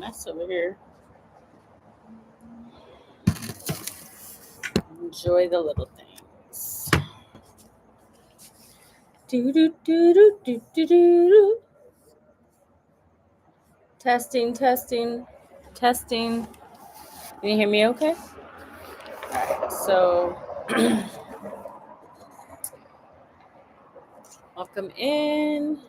mess over here. Enjoy the little things. Do do do do do do do. Testing, testing, testing. Can you hear me okay? Alright, so welcome in.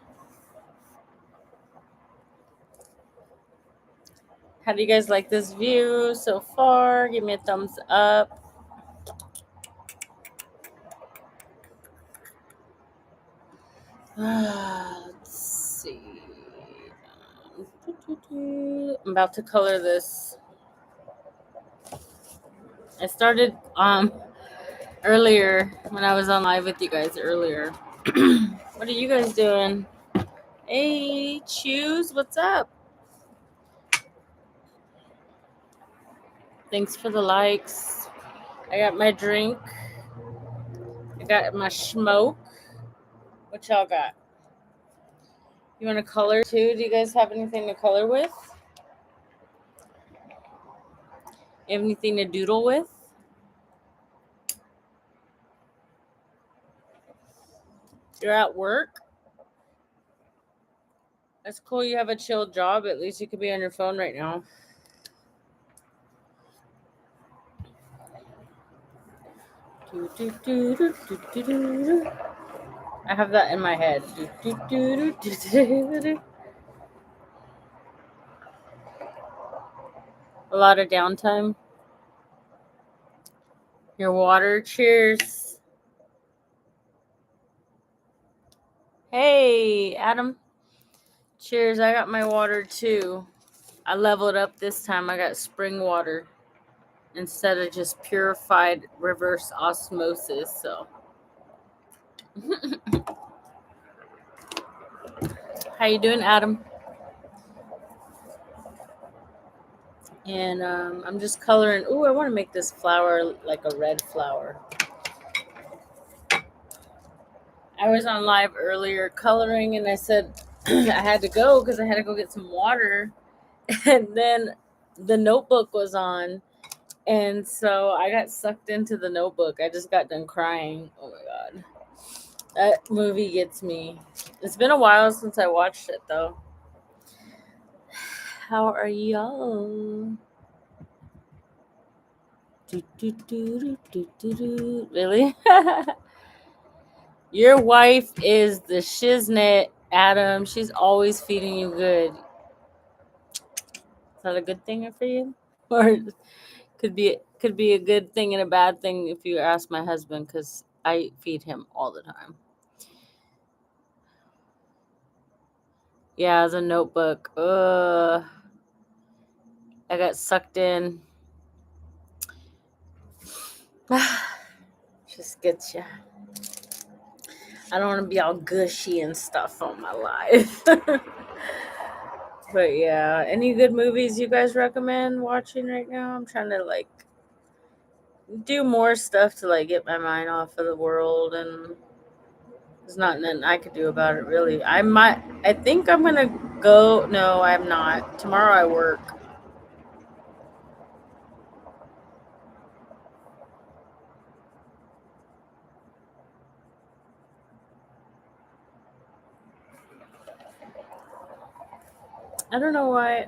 How do you guys like this view so far? Give me a thumbs up. Let's see. I'm about to color this. I started earlier when I was on live with you guys earlier. What are you guys doing? Hey, Choose, what's up? Thanks for the likes. I got my drink. I got my smoke. What y'all got? You want to color too? Do you guys have anything to color with? You have anything to doodle with? You're at work? That's cool. You have a chill job. At least you could be on your phone right now. I have that in my head. A lot of downtime. Your water. Cheers. Hey, Adam. Cheers. I got my water too. I leveled up this time. I got spring water instead of just purified reverse osmosis. So, how you doing, Adam? And I'm just coloring. Ooh, I want to make this flower like a red flower. I was on live earlier coloring, and I said I had to go because I had to go get some water. And then the Notebook was on, and so I got sucked into the Notebook. I just got done crying. Oh my god, that movie gets me. It's been a while since I watched it though. How are y'all? Really? Your wife is the shiznit, Adam. She's always feeding you good. Is that a good thing for you? Or could be a good thing and a bad thing if you ask my husband, because I feed him all the time. Yeah, the Notebook. I got sucked in. Just gets you. I don't want to be all gushy and stuff on my life. But yeah, any good movies you guys recommend watching right now? I'm trying to like do more stuff to like get my mind off of the world, and there's not nothing I could do about it really. I think I'm gonna go. No, I'm not. Tomorrow I work. I don't know why.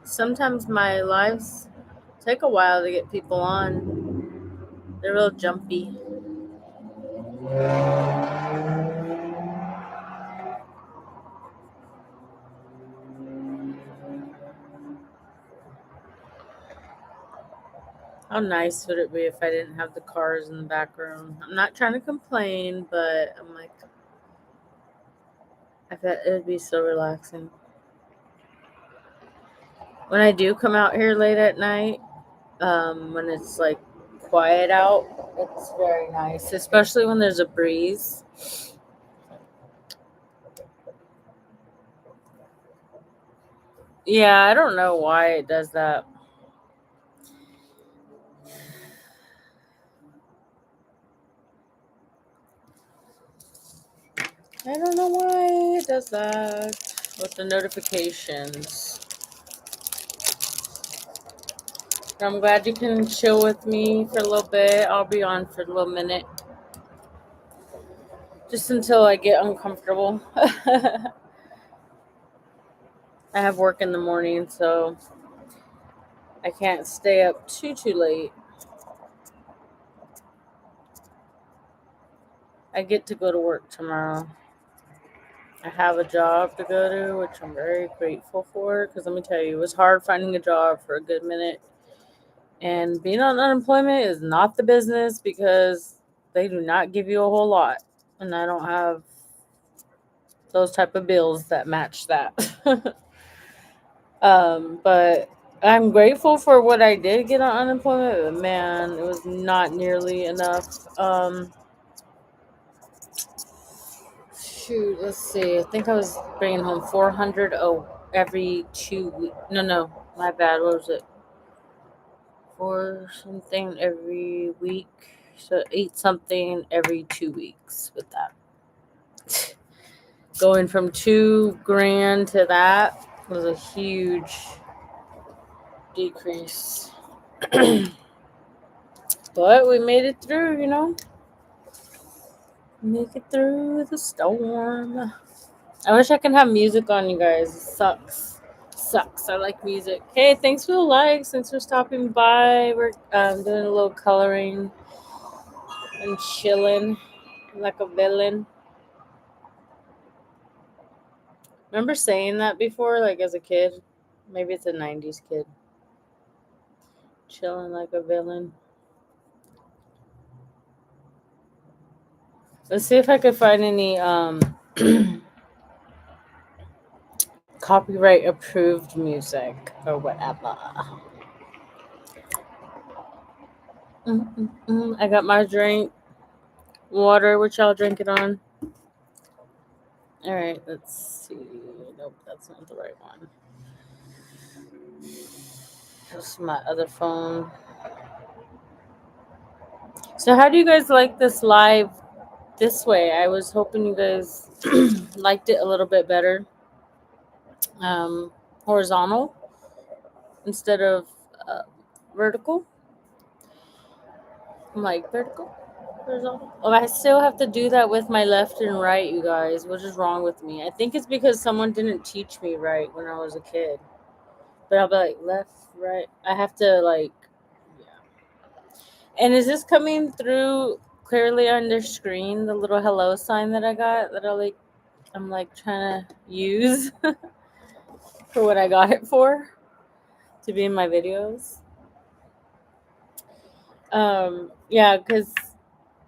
Sometimes my lives take a while to get people on. They're real jumpy. How nice would it be if I didn't have the cars in the background? I'm not trying to complain, but I'm like, I bet it would be so relaxing. When I do come out here late at night, when it's like quiet out, it's very nice, especially when there's a breeze. Yeah, I don't know why it does that. I don't know why it does that with the notifications. I'm glad you can chill with me for a little bit. I'll be on for a little minute. Just until I get uncomfortable. I have work in the morning, so I can't stay up too late. I get to go to work tomorrow. I have a job to go to, which I'm very grateful for. Because let me tell you, it was hard finding a job for a good minute. And being on unemployment is not the business because they do not give you a whole lot. And I don't have those type of bills that match that. But I'm grateful for what I did get on unemployment. But man, it was not nearly enough. Shoot, let's see. I think I was bringing home 400 every 2 weeks. No, my bad. What was it? For something every week. So 8 something every 2 weeks with that. Going from 2 grand to that was a huge decrease. But we made it through, Make it through the storm. I wish I could have music on, you guys. It sucks. Sucks. I like music. Hey, thanks for the likes. Thanks for stopping by. We're doing a little coloring and chilling like a villain. Remember saying that before, like as a kid? Maybe it's a 90s kid. Chilling like a villain. Let's see if I could find any copyright approved music or whatever. I got my drink, water. What y'all drinking on? All right, let's see. Nope, that's not the right one. That's my other phone. So, how do you guys like this live this way? I was hoping you guys liked it a little bit better. Horizontal instead of uh, vertical. I'm like vertical, horizontal. Oh, I still have to do that with my left and right, you guys. What is wrong with me? I think it's because someone didn't teach me right when I was a kid. But I'll be like left, right. I have to like, yeah. And is this coming through clearly on their screen? The little hello sign that I got that I'm like trying to use for what I got it for to be in my videos. Yeah, because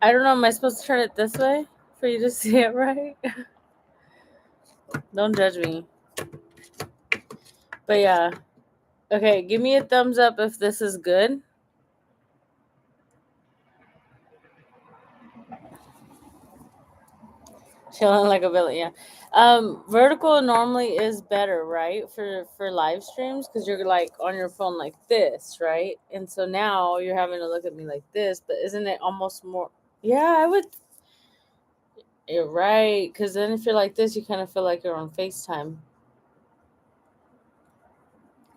I don't know. Am I supposed to turn it this way for you to see it right? Don't judge me. But yeah. Okay, give me a thumbs up if this is good. Chilling like a villain, yeah. Vertical normally is better, right? For live streams because you're like on your phone like this, right? And so now you're having to look at me like this, but isn't it almost more? Yeah, I would. You're right, because then if you're like this, you kind of feel like you're on FaceTime.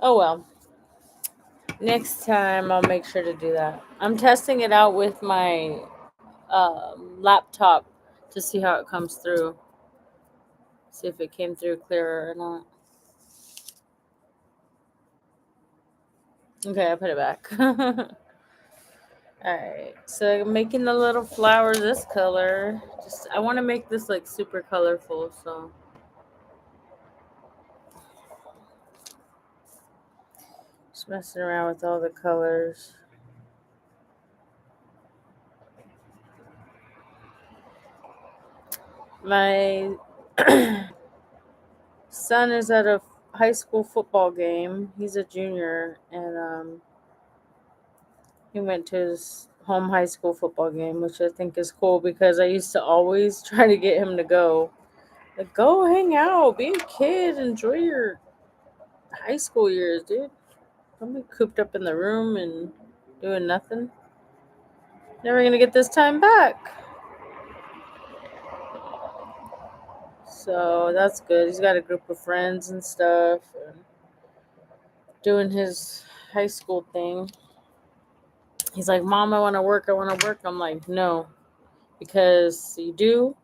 Oh well. Next time I'll make sure to do that. I'm testing it out with my laptop to see how it comes through. See if it came through clearer or not. Okay, I put it back. Alright, so I'm making the little flowers this color. I want to make this like super colorful, so just messing around with all the colors. My son is at a high school football game. He's a junior, and he went to his home high school football game, which I think is cool because I used to always try to get him to go. Like, go hang out, be a kid, enjoy your high school years, dude. Don't be cooped up in the room and doing nothing. Never gonna get this time back. So that's good. He's got a group of friends and stuff, and doing his high school thing. He's like, Mom, I want to work. I want to work. I'm like, no, because you do.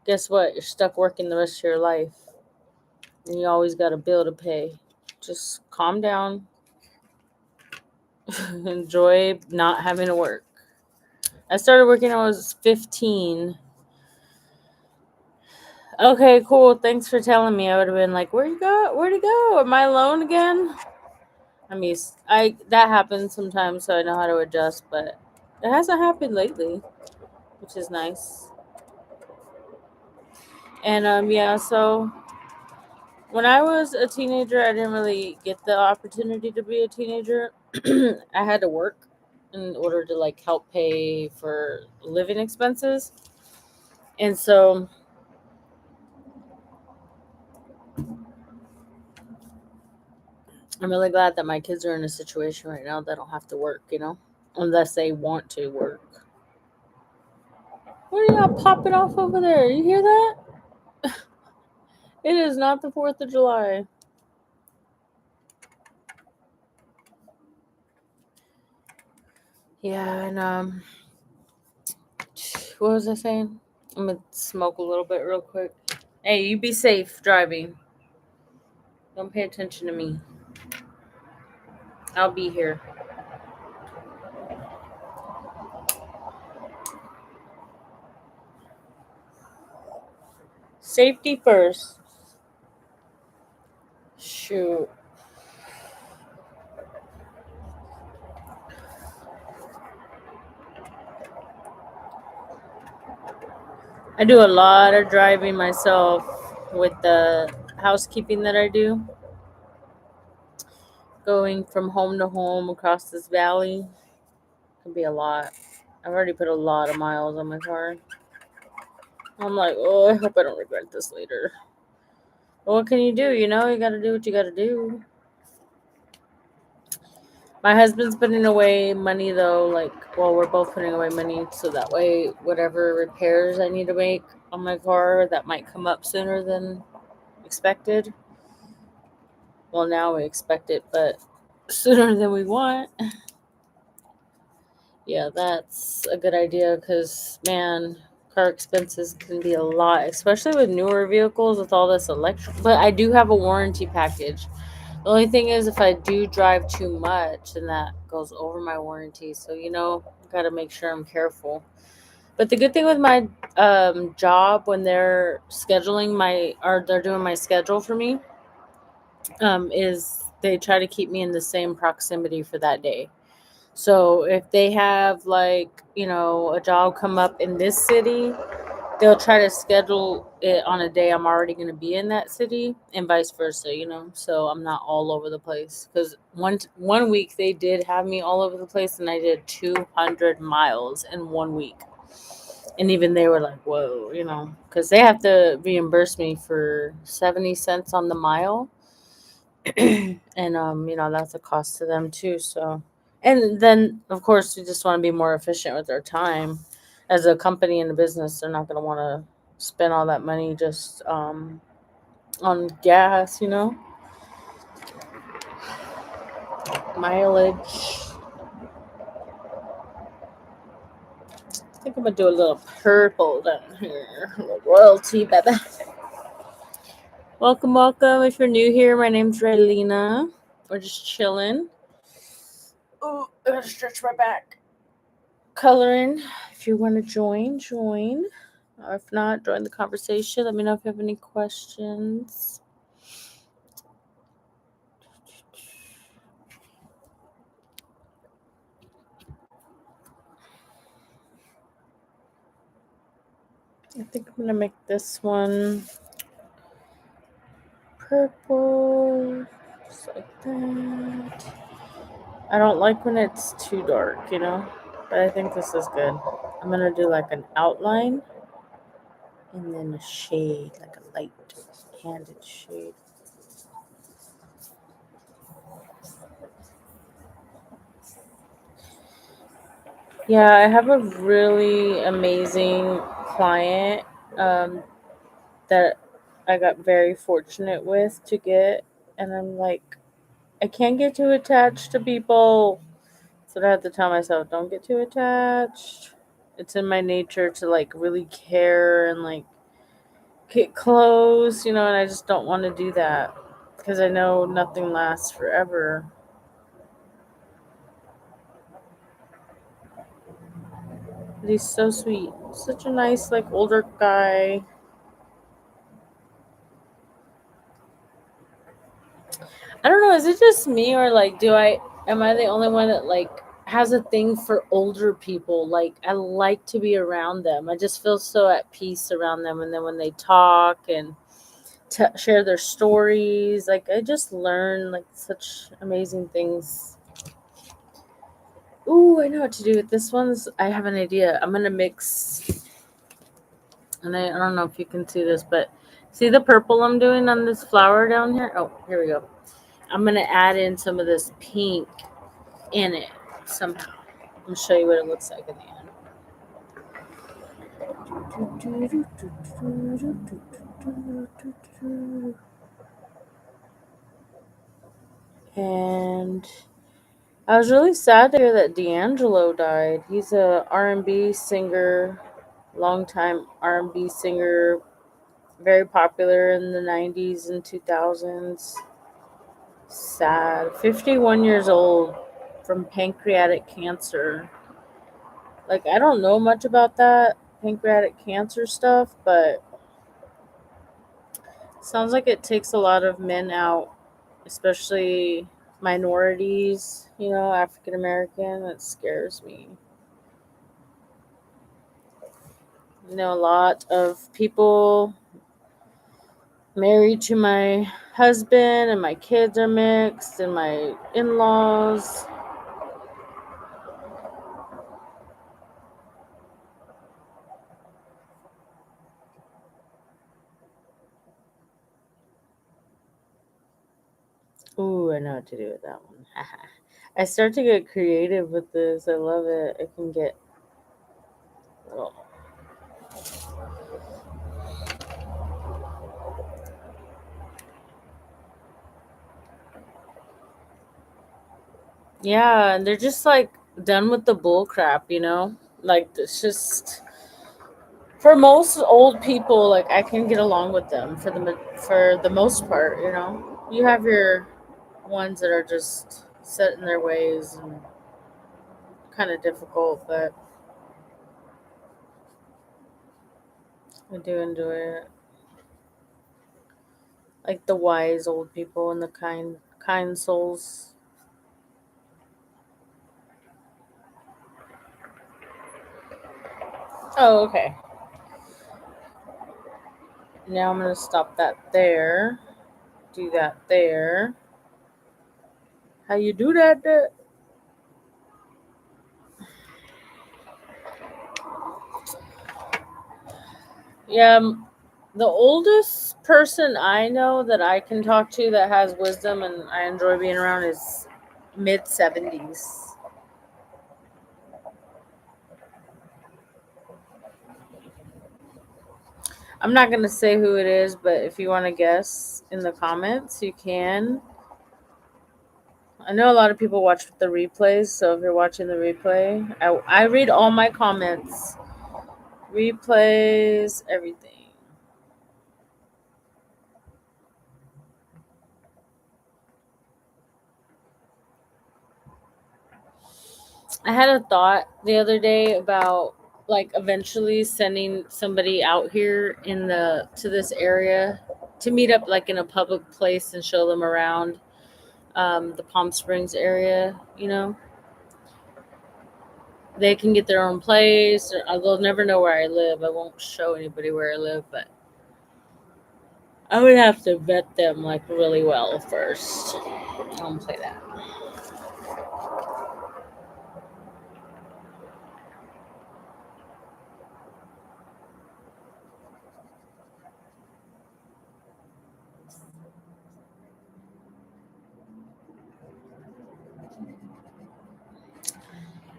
Guess what? You're stuck working the rest of your life, and you always got a bill to pay. Just calm down. Enjoy not having to work. I started working when I was 15. Okay, cool. Thanks for telling me. I would have been like, "Where you go? Where'd he go? Am I alone again?" I mean, I that happens sometimes, so I know how to adjust. But it hasn't happened lately, which is nice. And yeah. So when I was a teenager, I didn't really get the opportunity to be a teenager. I had to work in order to like help pay for living expenses, and so I'm really glad that my kids are in a situation right now that don't have to work, unless they want to work. What are y'all popping off over there? You hear that? It is not the 4th of July. Yeah, and what was I saying? I'm gonna smoke a little bit real quick. Hey, you be safe driving. Don't pay attention to me. I'll be here. Safety first. Shoot. I do a lot of driving myself with the housekeeping that I do, going from home to home across this valley. Can be a lot. I've already put a lot of miles on my car. I'm like, oh, I hope I don't regret this later. But what can you do? You gotta do what you gotta do. My husband's putting away money though, we're both putting away money so that way whatever repairs I need to make on my car that might come up sooner than expected. Well, now we expect it, but sooner than we want. Yeah, that's a good idea because, man, car expenses can be a lot, especially with newer vehicles with all this electric. But I do have a warranty package. The only thing is, if I do drive too much, then that goes over my warranty. So, got to make sure I'm careful. But the good thing with my job, when they're they're doing my schedule for me, is they try to keep me in the same proximity for that day. So if they have a job come up in this city, they'll try to schedule it on a day I'm already going to be in that city and vice versa. So I'm not all over the place cuz one week they did have me all over the place and I did 200 miles in 1 week. And even they were like, "Whoa," cuz they have to reimburse me for 70 cents on the mile. And that's a cost to them too, so and then of course we just want to be more efficient with our time as a company and a business. They're not going to want to spend all that money just on gas. Mileage. I think I'm gonna do a little purple down here, a little royalty, baby. Welcome, if you're new here, my name's Raylina. We're just chilling. Oh, I gotta stretch my back. Coloring. If you want to join. Or if not, join the conversation. Let me know if you have any questions. I think I'm going to make this one purple. Just like that. I don't like when it's too dark. But I think this is good. I'm going to do like an outline and then a shade, like a light handed shade. Yeah, I have a really amazing client that I got very fortunate with to get, and I'm like, I can't get too attached to people. So I have to tell myself, don't get too attached. It's in my nature to like really care and like get close, and I just don't want to do that because I know nothing lasts forever. But he's so sweet, such a nice like older guy. I don't know, is it just me or like do I am I the only one that like has a thing for older people? Like I like to be around them. I just feel so at peace around them, and then when they talk and share their stories, like I just learn like such amazing things. Ooh, I know what to do with this one's. I have an idea. I'm gonna mix, and I don't know if you can see this, but see the purple I'm doing on this flower down here? Oh, here we go. I'm gonna add in some of this pink in it somehow. I'm gonna show you what it looks like at the end. And I was really sad to hear that D'Angelo died. He's a R&B singer, longtime R&B singer, very popular in the 90s and 2000s. Sad. 51 years old from pancreatic cancer. Like, I don't know much about that pancreatic cancer stuff, but sounds like it takes a lot of men out, especially minorities, African American. That scares me. A lot of people married to my husband, and my kids are mixed, and my in laws. Ooh, I know what to do with that one. I start to get creative with this. I love it. I can get little. Yeah, and they're just like done with the bull crap. Like it's just for most old people, like I can get along with them for the most part. You have your ones that are just set in their ways and kind of difficult, but I do enjoy it. Like the wise old people and the kind souls. Oh, okay. Now I'm gonna stop that there. Do that there. How you do that? There? Yeah, the oldest person I know that I can talk to that has wisdom and I enjoy being around is mid 70s. I'm not gonna say who it is, but if you want to guess in the comments, you can. I know a lot of people watch the replays, so if you're watching the replay, I read all my comments, replays, everything. I had a thought the other day about like eventually sending somebody out here in the to this area to meet up like in a public place and show them around the Palm Springs area. They can get their own place. Or, they'll never know where I live. I won't show anybody where I live, but I would have to vet them like really well first. I don't play that.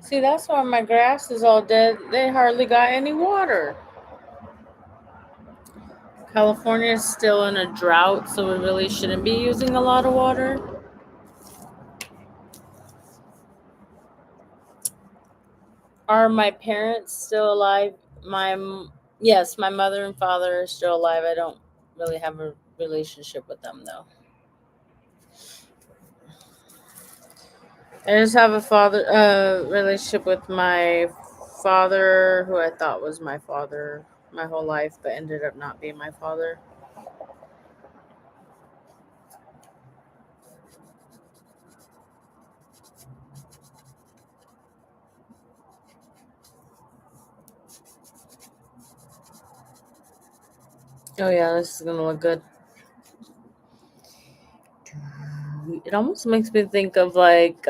See, that's why my grass is all dead. They hardly got any water. California is still in a drought, so we really shouldn't be using a lot of water. Are my parents still alive? Yes, my mother and father are still alive. I don't really have a relationship with them though. I just have a father relationship with my father, who I thought was my father my whole life, but ended up not being my father. Oh yeah, this is gonna look good. It almost makes me think of like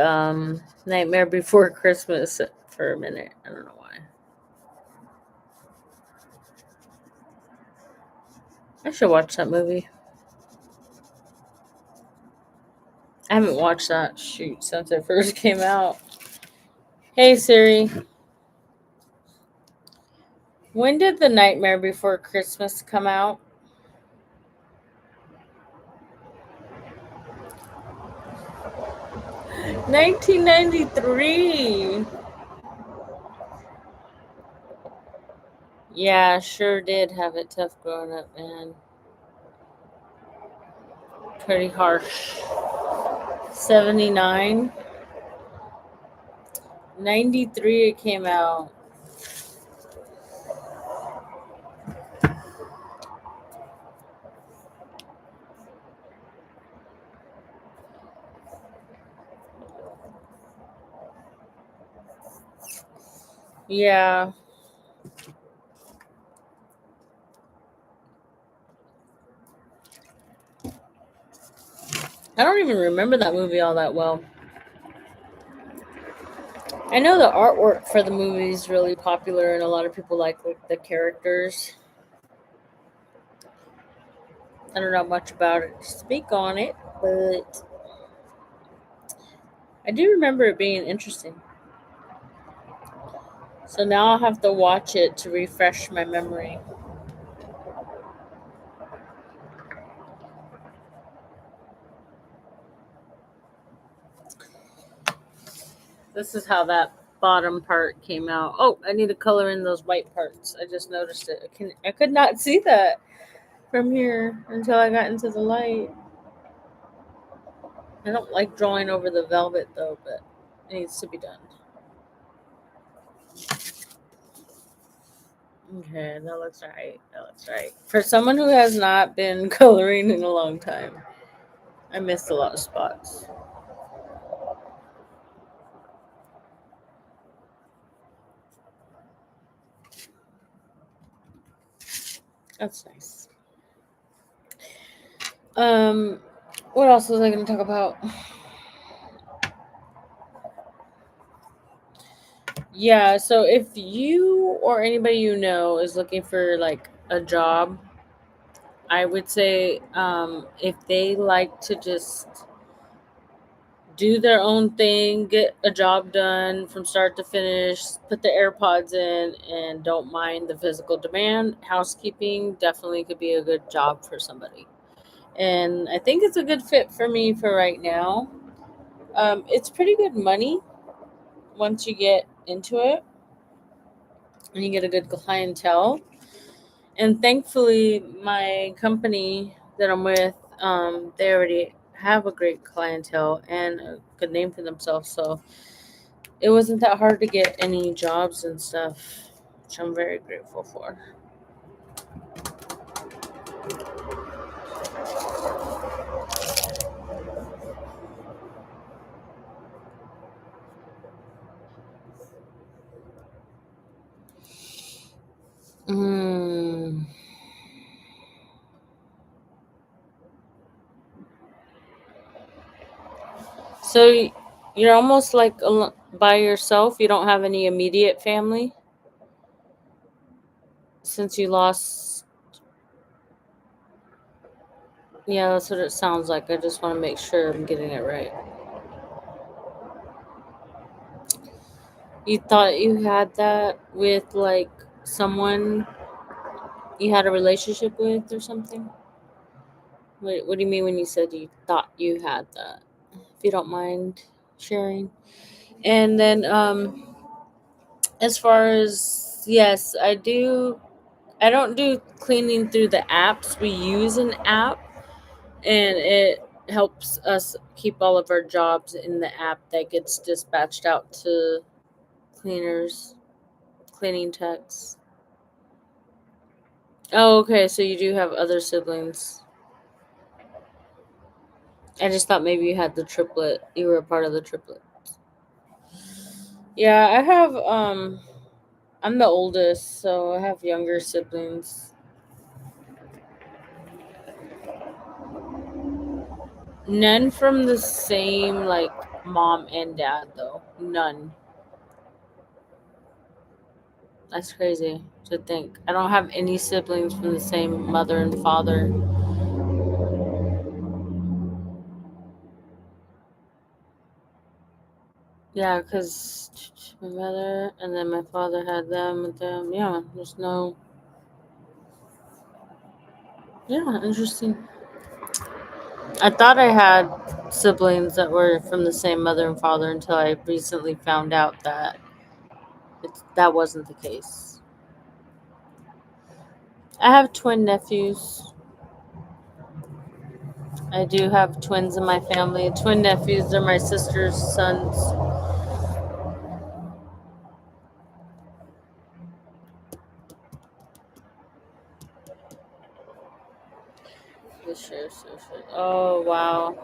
Nightmare Before Christmas for a minute. I don't know why. I should watch that movie. I haven't watched that shoot since it first came out. Hey Siri, when did The Nightmare Before Christmas come out? 1993. Yeah, sure did have it tough growing up, man. Pretty harsh. 79. 93 it came out. Yeah. I don't even remember that movie all that well. I know the artwork for the movie is really popular and a lot of people like the characters. I don't know much about it to speak on it, but I do remember it being interesting. So now I'll have to watch it to refresh my memory. This is how that bottom part came out. Oh, I need to color in those white parts. I just noticed it. I could not see that from here until I got into the light. I don't like drawing over the velvet though, but it needs to be done. Okay, that looks right. That looks right. For someone who has not been coloring in a long time, I missed a lot of spots. That's nice. Um, what else was I going to talk about? Yeah, so if you or anybody you know is looking for like a job, I would say if they like to just do their own thing, get a job done from start to finish, put the AirPods in, and don't mind the physical demand, housekeeping definitely could be a good job for somebody. And I think it's a good fit for me for right now. It's pretty good money once you get into it and you get a good clientele. And thankfully, my company that I'm with, they already have a great clientele and a good name for themselves. So it wasn't that hard to get any jobs and stuff, which I'm very grateful for. Mm. So you're almost like by yourself. You don't have any immediate family since you lost. Yeah, that's what it sounds like. I just want to make sure I'm getting it right. You thought you had that with like someone You had a relationship with or something? What do you mean when you said you thought you had that? If you don't mind sharing. And then as far as, yes, I don't do cleaning through the apps. We use an app, and it helps us keep all of our jobs in the app that gets dispatched out to cleaners, cleaning techs. Oh, okay. So you do have other siblings. I just thought maybe you had the triplet. You were a part of the triplet. Yeah, I have I'm the oldest, so I have younger siblings. None from the same like mom and dad though. None. That's crazy to think. I don't have any siblings from the same mother and father. Yeah, because my mother and then my father had them and them. Yeah, there's no. Yeah, interesting. I thought I had siblings that were from the same mother and father until I recently found out that that wasn't the case. I have twin nephews. I do have twins in my family. Twin nephews are my sister's sons. Oh, wow.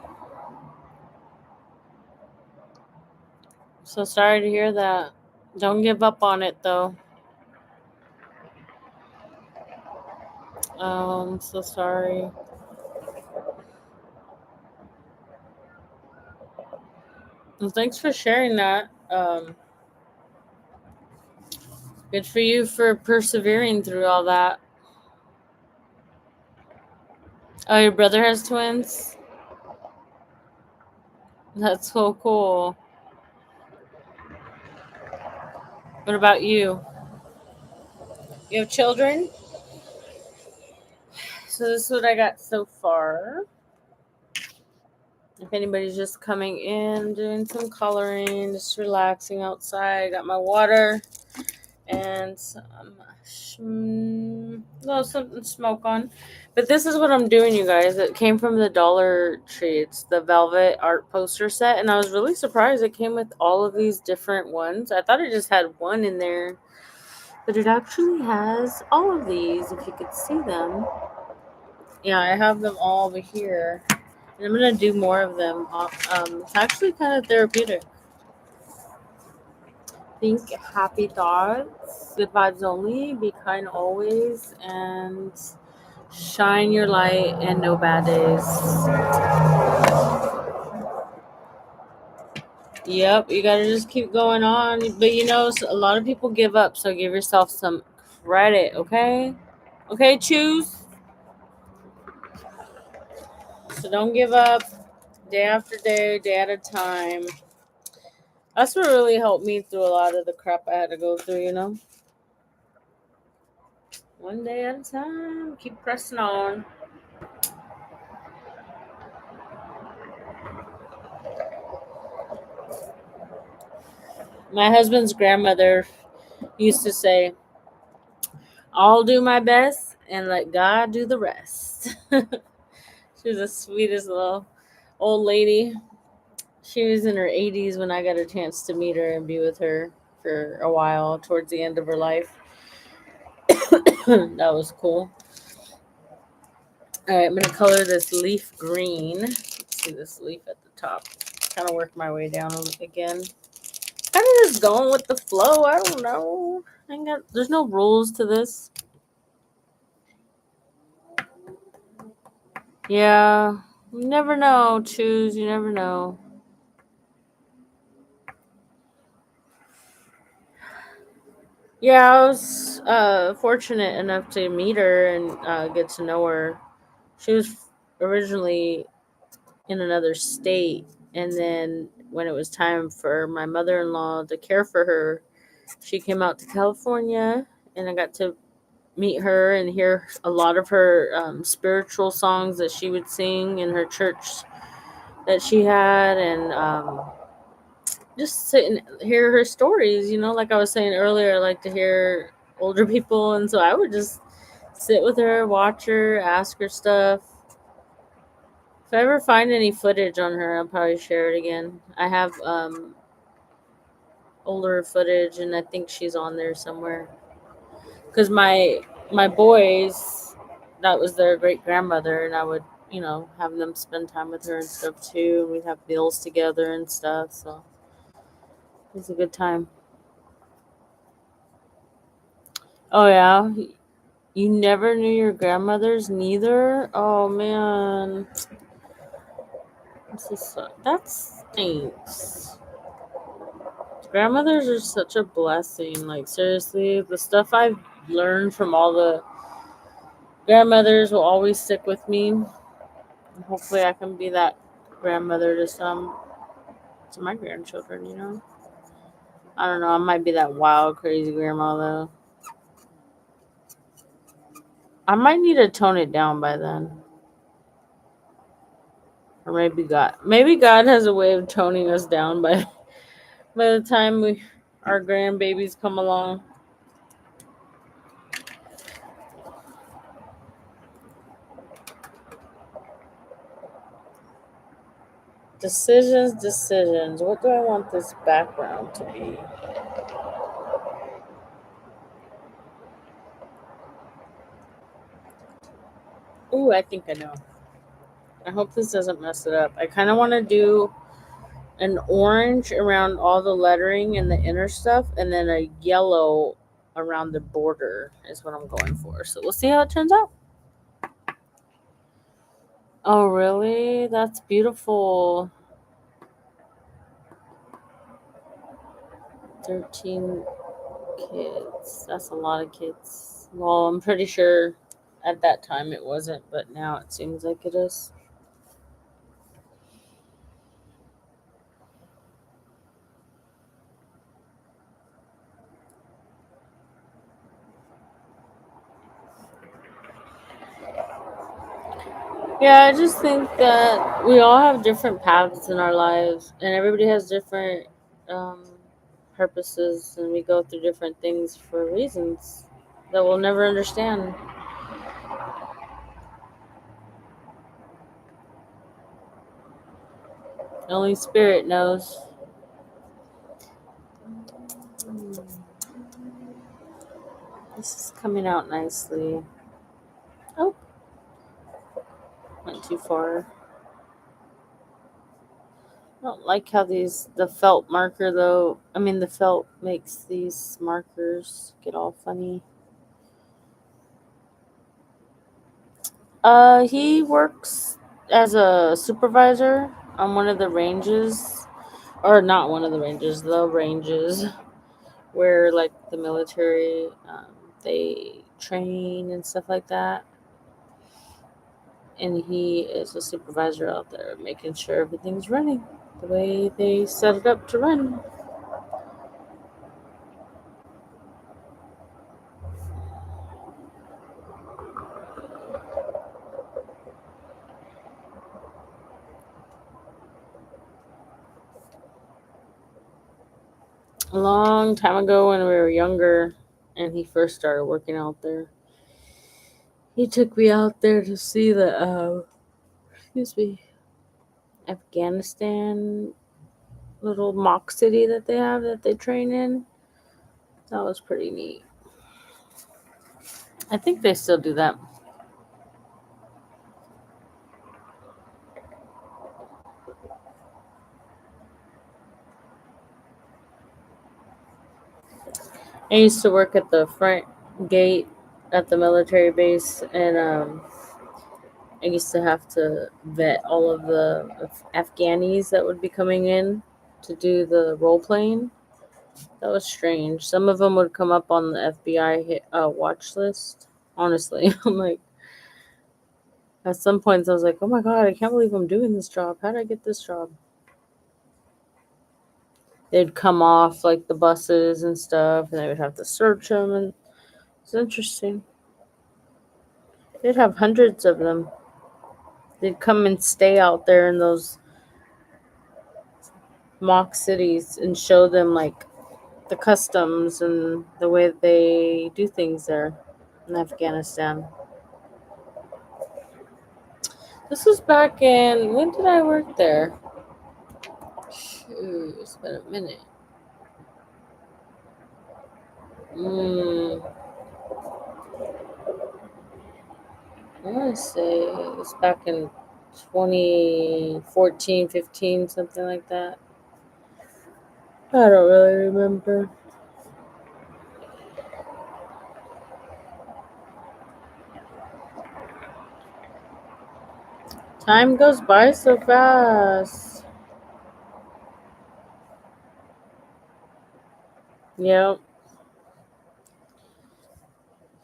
So sorry to hear that. Don't give up on it though. I'm so sorry. Well, thanks for sharing that. Good for you for persevering through all that. Oh, your brother has twins? That's so cool. What about you? You have children? So this is what I got so far. If anybody's just coming in, doing some coloring, just relaxing outside, got my water and some no, something smoke on. But this is what I'm doing, you guys. It came from the Dollar Tree. It's the Velvet Art Poster Set, and I was really surprised it came with all of these different ones. I thought it just had one in there, but it actually has all of these. If you could see them, yeah, I have them all over here. And I'm gonna do more of them. It's actually kind of therapeutic. Think happy thoughts, good vibes only, be kind always, and shine your light and no bad days. Yep, you gotta just keep going on. But a lot of people give up, so give yourself some credit, okay? Okay, choose. So don't give up day after day, day at a time. That's what really helped me through a lot of the crap I had to go through. One day at a time, keep pressing on. My husband's grandmother used to say, I'll do my best and let God do the rest. She was the sweetest little old lady. She was in her 80s when I got a chance to meet her and be with her for a while towards the end of her life. That was cool. All right, I'm going to color this leaf green. Let's see this leaf at the top. Kind of work my way down again. Kind of just going with the flow. I don't know. There's no rules to this. Yeah, you never know. Choose, you never know. Yeah, I was fortunate enough to meet her and get to know her. She was originally in another state, and then when it was time for my mother in law to care for her, she came out to California, and I got to meet her and hear a lot of her spiritual songs that she would sing in her church that she had, and just sit and hear her stories. Like I was saying earlier, I like to hear older people, and so I would just sit with her, watch her, ask her stuff. If I ever find any footage on her, I'll probably share it again. I have older footage, and I think she's on there somewhere. Because my boys, that was their great grandmother, and I would have them spend time with her and stuff too. We'd have meals together and stuff, so it was a good time. Oh yeah, you never knew your grandmothers neither. Oh man, that stinks. Grandmothers are such a blessing. Like seriously, the stuff I've learned from all the grandmothers will always stick with me. And hopefully, I can be that grandmother to my grandchildren. I don't know. I might be that wild, crazy grandma though. I might need to tone it down by then, or maybe God has a way of toning us down by the time our grandbabies come along. Decisions, decisions. What do I want this background to be? Ooh, I think I know. I hope this doesn't mess it up. I kind of want to do an orange around all the lettering and the inner stuff, and then a yellow around the border is what I'm going for. So we'll see how it turns out. Oh, really? That's beautiful. 13 kids. That's a lot of kids. Well, I'm pretty sure at that time it wasn't, but now it seems like it is. Yeah, I just think that we all have different paths in our lives, and everybody has different um, purposes, and we go through different things for reasons that we'll never understand. Only spirit knows. Hmm, this is coming out nicely. Oh, went too far. I don't like how the felt marker though. I mean, the felt makes these markers get all funny. He works as a supervisor on one of the ranges, or not one of the ranges, the ranges where like the military they train and stuff like that. And he is a supervisor out there, making sure everything's running the way they set it up to run. A long time ago when we were younger, and he first started working out there, he took me out there to see the excuse me, Afghanistan little mock city that they have that they train in. That was pretty neat. I think they still do that. I used to work at the front gate at the military base, and I used to have to vet all of the Afghanis that would be coming in to do the role playing. That was strange. Some of them would come up on the FBI watch list. Honestly, I'm like, at some points I was like, oh my god, I can't believe I'm doing this job. How did I get this job? They'd come off like the buses and stuff, and they would have to search them, and it's interesting. They'd have hundreds of them. They'd come and stay out there in those mock cities and show them like the customs and the way they do things there in Afghanistan. This was back in, when did I work there? Shoot, it's been a minute. I want to say it was back in 2014, 15, something like that. I don't really remember. Time goes by so fast. Yep.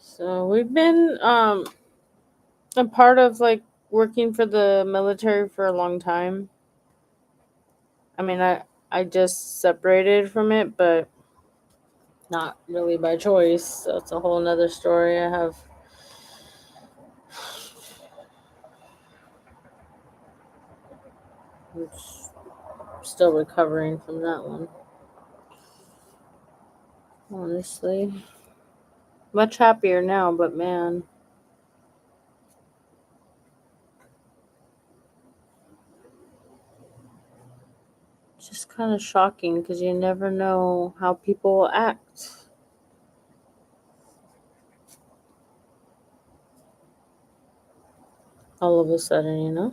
So we've been a part of like working for the military for a long time. I mean, I just separated from it, but not really by choice. That's a whole nother story. I have I'm still recovering from that one. Honestly, much happier now, but man, it's just kind of shocking because you never know how people will act all of a sudden, you know?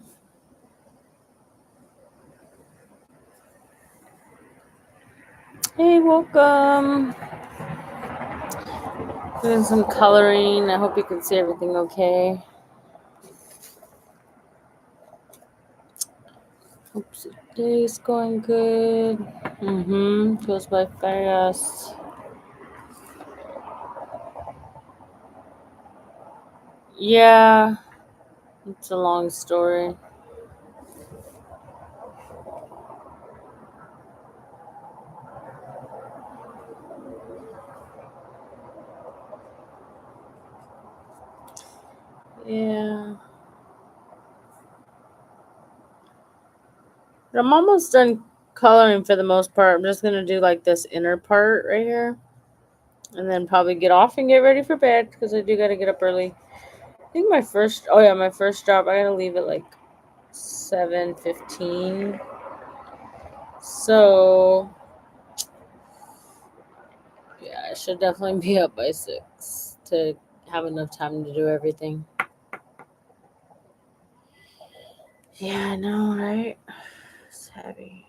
Hey, welcome. Doing some coloring. I hope you can see everything okay. Hope the day's going good. Goes by fast. Yeah, it's a long story. Yeah. But I'm almost done coloring for the most part. I'm just gonna do like this inner part right here. And then probably get off and get ready for bed because I do gotta get up early. I think my first job, I gotta leave at like 7:15. So yeah, I should definitely be up by 6 to have enough time to do everything. Yeah, I know, right? It's heavy.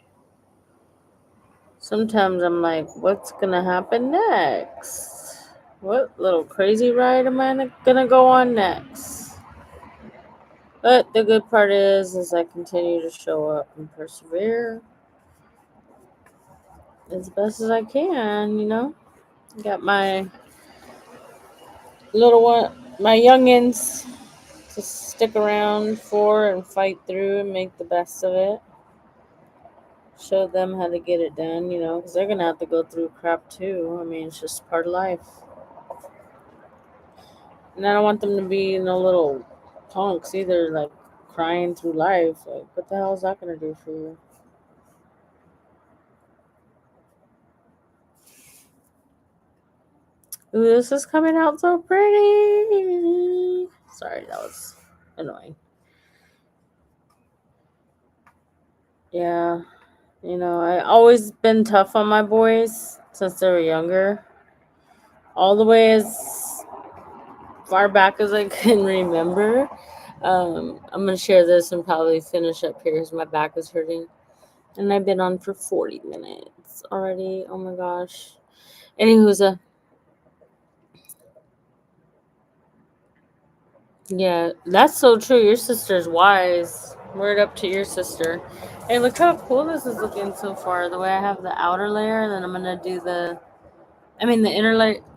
Sometimes I'm like, what's gonna happen next? What little crazy ride am I gonna go on next? But the good part is I continue to show up and persevere as best as I can, you know? Got my little one, my youngins to stick around for and fight through and make the best of it. Show them how to get it done, you know, because they're going to have to go through crap too. I mean, it's just part of life. And I don't want them to be no little punks either, like crying through life. Like, what the hell is that going to do for you? Ooh, this is coming out so pretty. Sorry, that was annoying. Yeah, you know, I always been tough on my boys since they were younger. All the way as far back as I can remember. I'm gonna share this and probably finish up here because my back is hurting. And I've been on for 40 minutes already. Oh my gosh. Anywho's yeah, that's so true. Your sister's wise. Word up to your sister. Hey, look how cool this is looking so far. The way I have the outer layer, and then I'm gonna do the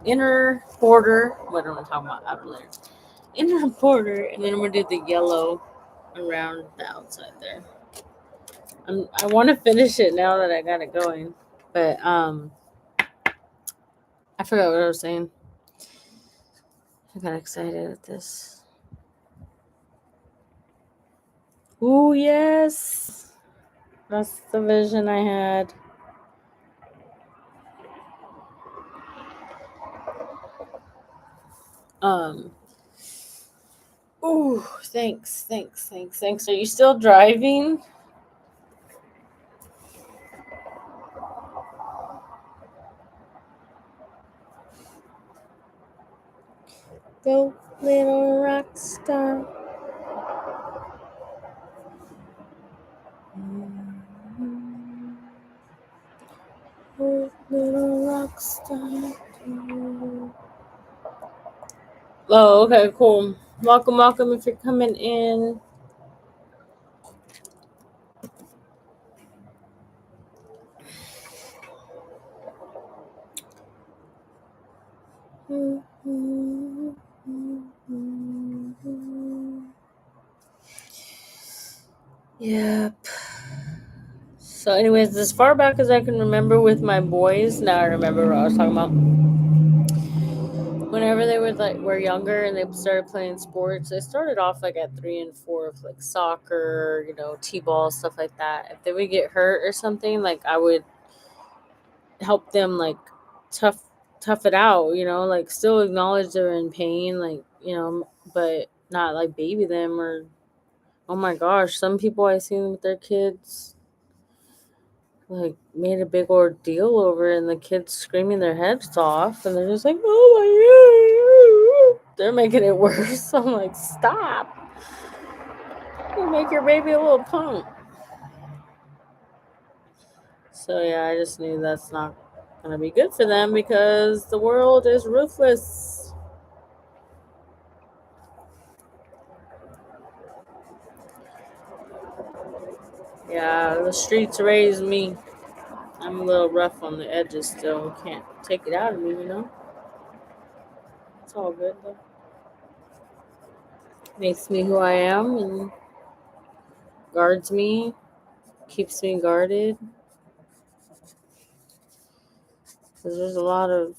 inner border. What am I talking about? Outer layer, inner border, and then I'm gonna do the yellow around the outside there. I want to finish it now that I got it going, but I forgot what I was saying. I got excited at this. Ooh, yes. That's the vision I had. Um. Ooh, thanks. Are you still driving? Go, little rock star. Go, little rock star. Oh, okay, cool. Welcome if you're coming in. Yep. So, anyways, as far back as I can remember with my boys, now I remember what I was talking about. Whenever they were younger and they started playing sports, they started off like at 3 and 4 of like soccer, t-ball, stuff like that. If they would get hurt or something, like I would help them like tough tough it out, like still acknowledge they're in pain, like but not like baby them or oh my gosh, some people I seen with their kids like made a big ordeal over it and the kids screaming their heads off and they're just like, oh my god, they're making it worse. I'm like, stop, you make your baby a little punk. So yeah, I just knew that's not gonna be good for them because the world is ruthless. Yeah, the streets raised me. I'm a little rough on the edges still. Can't take it out of me. It's all good though. Makes me who I am and guards me, keeps me guarded. Because there's a lot of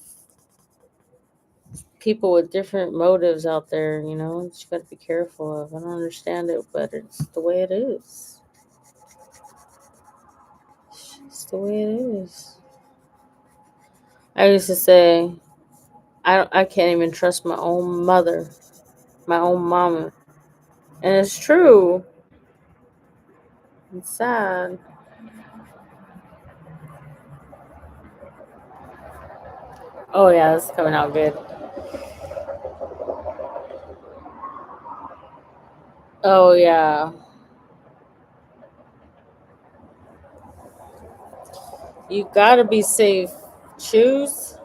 people with different motives out there, that you got to be careful of. I don't understand it, but it's the way it is. It's the way it is. I used to say, I can't even trust my own mother, my own mama. And it's true. It's sad. Oh, yeah, it's coming out good. Oh, yeah. You gotta be safe. Choose.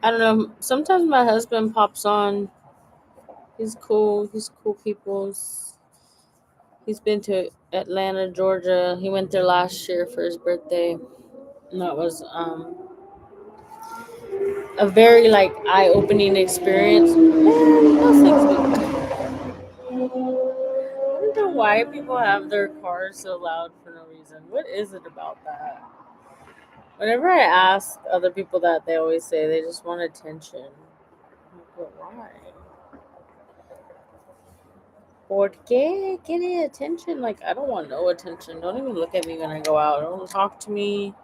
I don't know. Sometimes my husband pops on. He's cool. He's cool people. He's been to Atlanta, Georgia. He went there last year for his birthday. And that was a very like eye-opening experience. Man, those things. I don't know why people have their cars so loud for no reason. What is it about that? Whenever I ask other people that, they always say they just want attention. But why? Or get any attention? Like I don't want no attention. Don't even look at me when I go out. Don't talk to me.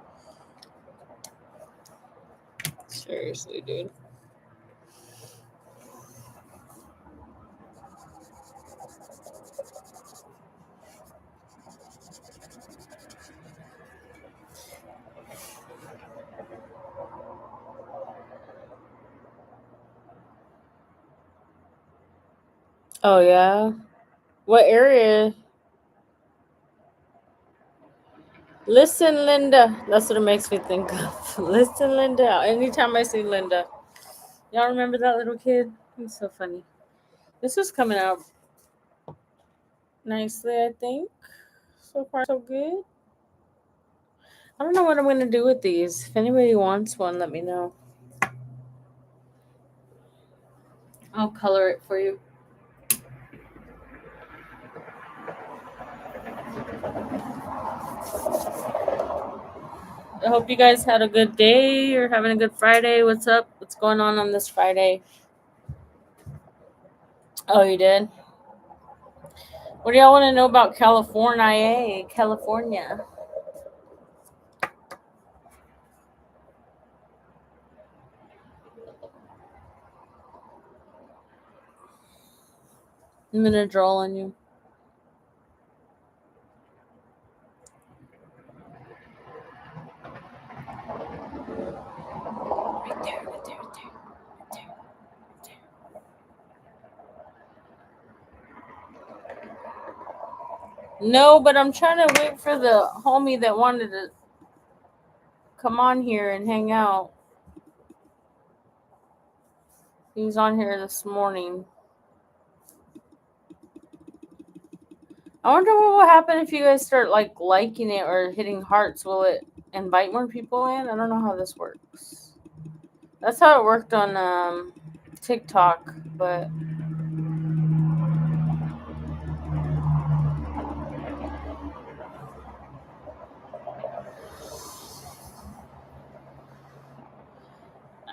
Seriously, dude. Oh yeah. What area? Listen, Linda. That's what it makes me think of. Listen, Linda. Anytime I see Linda, y'all remember that little kid? He's so funny. This is coming out nicely, I think. So far, so good. I don't know what I'm gonna do with these. If anybody wants one, let me know. I'll color it for you. I hope you guys had a good day or having a good Friday. What's up? What's going on this Friday? Oh, you did? What do y'all want to know about California? California. I'm gonna draw on you. Right there, right there, right there, right there, right there. No, but I'm trying to wait for the homie that wanted to come on here and hang out. He was on here this morning. I wonder what will happen if you guys start liking it or hitting hearts. Will it invite more people in? I don't know how this works. That's how it worked on TikTok, but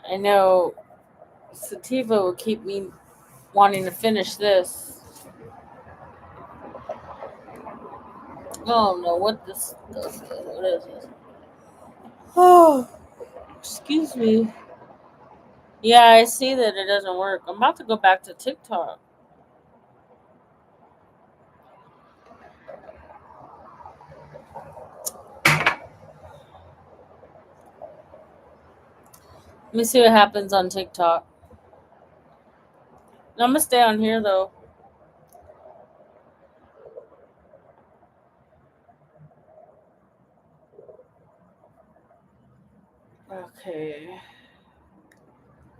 I know Sativa will keep me wanting to finish this. Oh no, what this does? What is this? Oh, excuse me. Yeah, I see that it doesn't work. I'm about to go back to TikTok. Let me see what happens on TikTok. I'm gonna stay on here though. Okay.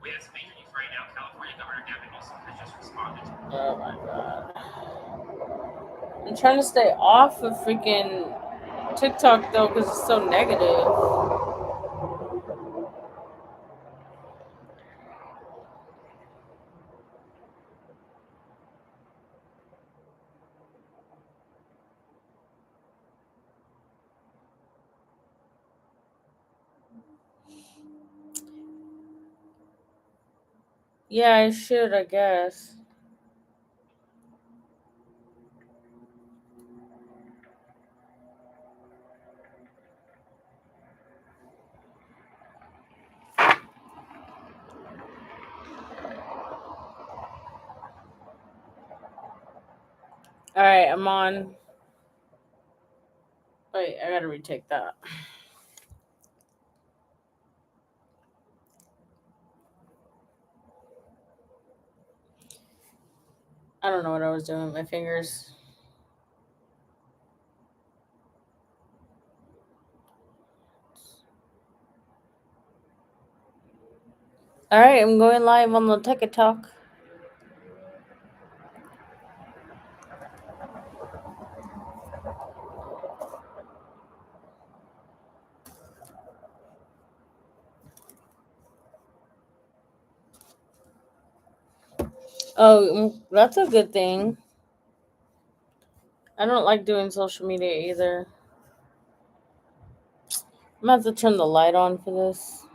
We have some major news right now. California Governor Gavin Newsom has just responded. Oh my god. I'm trying to stay off of freaking TikTok though because it's so negative. Yeah, I should, I guess. Alright, I'm on. Wait, I gotta retake that. I don't know what I was doing with my fingers. Alright, I'm going live on the TikTok. Oh, that's a good thing. I don't like doing social media either. I'm gonna have to turn the light on for this.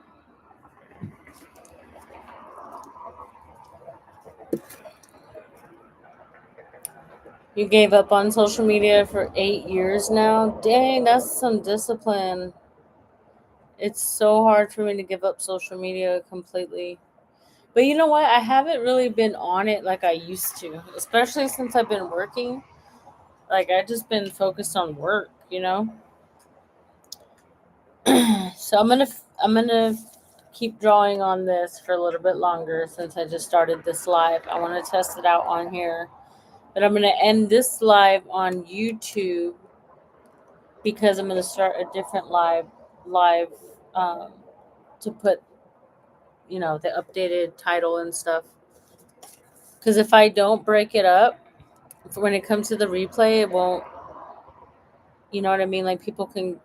You gave up on social media for 8 years now? Dang, that's some discipline. It's so hard for me to give up social media completely. But you know what? I haven't really been on it like I used to, especially since I've been working. Like I just been focused on work, you know. So I'm gonna keep drawing on this for a little bit longer since I just started this live. I want to test it out on here, but I'm gonna end this live on YouTube because I'm gonna start a different live um, to put the updated title and stuff. Because if I don't break it up, when it comes to the replay, it won't. You know what I mean? Like people can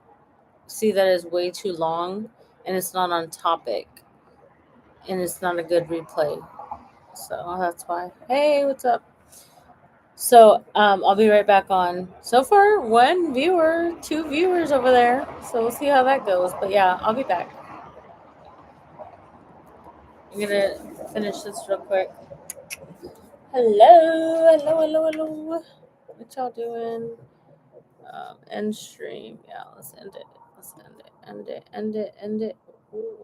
see that it's way too long and it's not on topic and it's not a good replay. So that's why. Hey, what's up? So I'll be right back on. So far, 1 viewer, 2 viewers over there. So we'll see how that goes. But yeah, I'll be back. I'm gonna finish this real quick. Hello. What y'all doing? End stream. Yeah, let's end it. End it. Ooh.